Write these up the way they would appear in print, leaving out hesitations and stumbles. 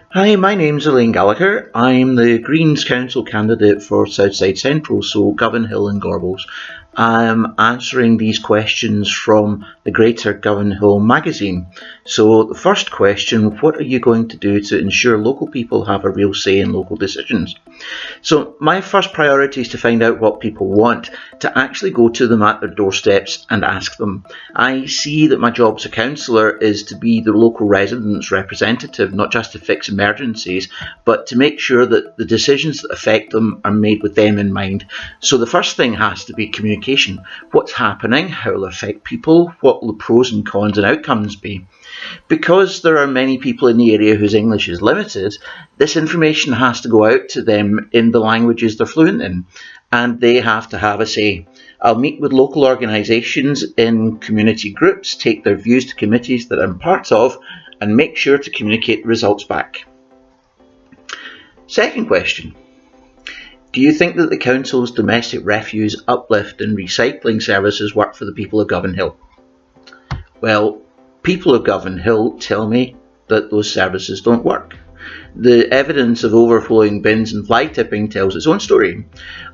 Hi, my name's Elaine Gallagher. I'm the Greens Council candidate for Southside Central, so Govanhill and Gorbals. I'm answering these questions from the Greater Govanhill magazine. So the first question, what are you going to do to ensure local people have a real say in local decisions? So my first priority is to find out what people want, to actually go to them at their doorsteps and ask them. I see that my job as a councillor is to be the local residents' representative, not just to fix emergencies, but to make sure that the decisions that affect them are made with them in mind. So the first thing has to be communication. What's happening? How will it affect people? What will the pros and cons and outcomes be? Because there are many people in the area whose English is limited, this information has to go out to them in the languages they're fluent in, and they have to have a say. I'll meet with local organisations in community groups, take their views to committees that I'm part of, and make sure to communicate the results back. Second question. Do you think that the council's domestic refuse, uplift and recycling services work for the people of Goblin Well, people of Govanhill tell me that those services don't work. The evidence of overflowing bins and fly tipping tells its own story.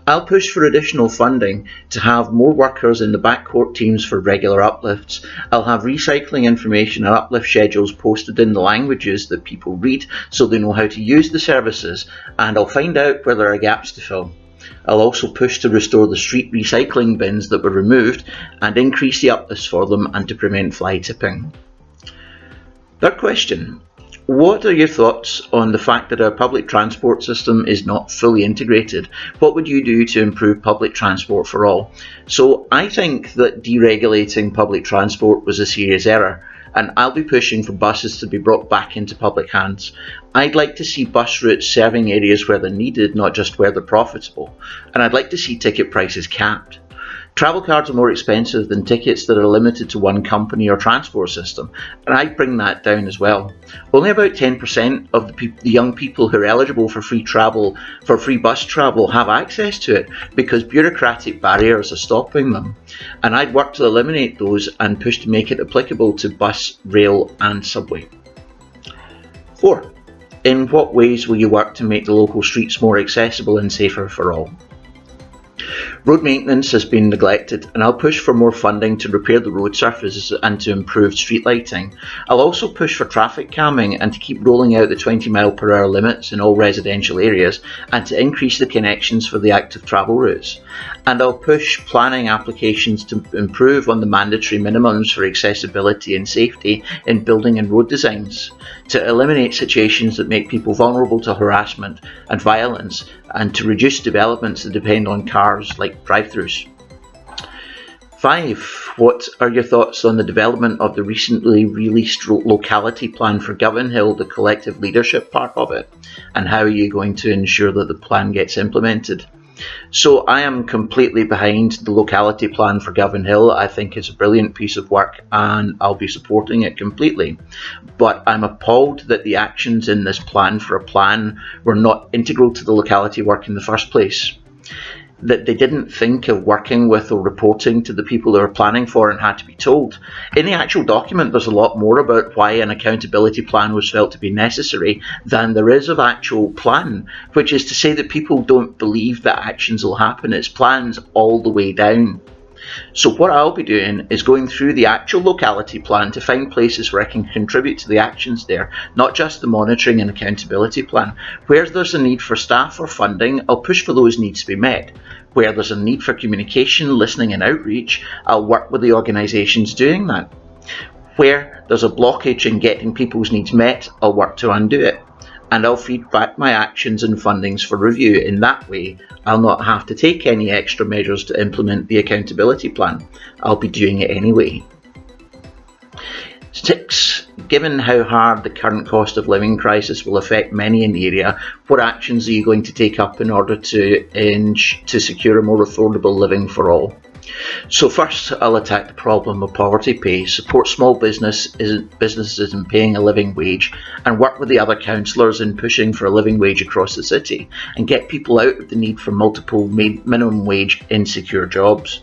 I'll push for additional funding to have more workers in the backcourt teams for regular uplifts. I'll have recycling information and uplift schedules posted in the languages that people read so they know how to use the services, and I'll find out where there are gaps to fill. I'll also push to restore the street recycling bins that were removed and increase the uplifts for them and to prevent fly tipping. Third question. What are your thoughts on the fact that our public transport system is not fully integrated? What would you do to improve public transport for all? So I think that deregulating public transport was a serious error, and I'll be pushing for buses to be brought back into public hands. I'd like to see bus routes serving areas where they're needed, not just where they're profitable, and I'd like to see ticket prices capped. Travel cards are more expensive than tickets that are limited to one company or transport system, and I'd bring that down as well. Only about 10% of the young people who are eligible for free bus travel have access to it because bureaucratic barriers are stopping them, and I'd work to eliminate those and push to make it applicable to bus, rail and subway. 4. In what ways will you work to make the local streets more accessible and safer for all? Road maintenance has been neglected, and I'll push for more funding to repair the road surfaces and to improve street lighting. I'll also push for traffic calming and to keep rolling out the 20 mph limits in all residential areas and to increase the connections for the active travel routes. And I'll push planning applications to improve on the mandatory minimums for accessibility and safety in building and road designs, to eliminate situations that make people vulnerable to harassment and violence, and to reduce developments that depend on cars like drive-thrus. 5. What are your thoughts on the development of the recently released locality plan for Govanhill, the collective leadership part of it, and how are you going to ensure that the plan gets implemented? So I am completely behind the locality plan for Govanhill. I think it's a brilliant piece of work and I'll be supporting it completely. But I'm appalled that the actions in this plan for a plan were not integral to the locality work in the first place. That they didn't think of working with or reporting to the people they were planning for and had to be told. In the actual document there's a lot more about why an accountability plan was felt to be necessary than there is of actual plan, which is to say that people don't believe that actions will happen. It's plans all the way down. So what I'll be doing is going through the actual locality plan to find places where I can contribute to the actions there, not just the monitoring and accountability plan. Where there's a need for staff or funding, I'll push for those needs to be met. Where there's a need for communication, listening and outreach, I'll work with the organisations doing that. Where there's a blockage in getting people's needs met, I'll work to undo it. And I'll feed back my actions and fundings for review. In that way, I'll not have to take any extra measures to implement the accountability plan. I'll be doing it anyway. 6. Given how hard the current cost of living crisis will affect many in the area, what actions are you going to take up in order to secure a more affordable living for all? So first, I'll attack the problem of poverty pay, support small businesses in paying a living wage, and work with the other councillors in pushing for a living wage across the city, and get people out of the need for multiple minimum wage insecure jobs.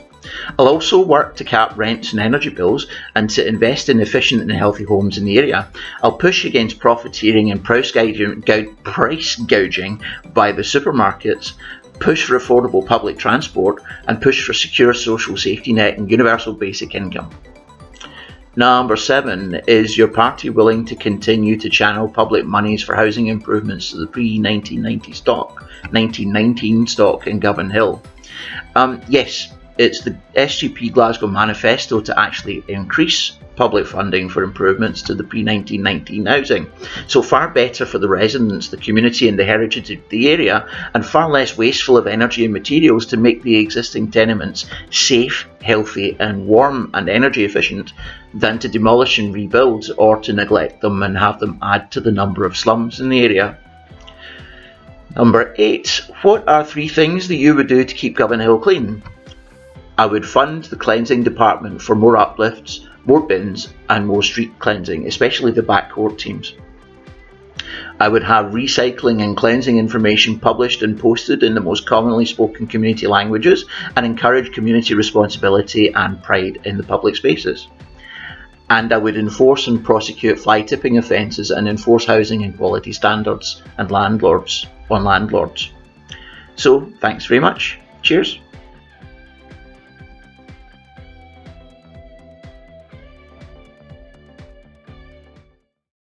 I'll also work to cap rents and energy bills and to invest in efficient and healthy homes in the area. I'll push against profiteering and price gouging by the supermarkets, push for affordable public transport, and push for secure social safety net and universal basic income. Number 7, is your party willing to continue to channel public monies for housing improvements to the pre-1919 stock in Govanhill? Yes, it's the SGP Glasgow manifesto to actually increase public funding for improvements to the pre-1919 housing. So far better for the residents, the community and the heritage of the area, and far less wasteful of energy and materials to make the existing tenements safe, healthy and warm and energy efficient than to demolish and rebuild or to neglect them and have them add to the number of slums in the area. Number 8, what are 3 things that you would do to keep Govanhill clean? I would fund the cleansing department for more uplifts, more bins and more street cleansing, especially the backcourt teams. I would have recycling and cleansing information published and posted in the most commonly spoken community languages and encourage community responsibility and pride in the public spaces. And I would enforce and prosecute fly tipping offences and enforce housing and quality standards and landlords. So thanks very much. Cheers.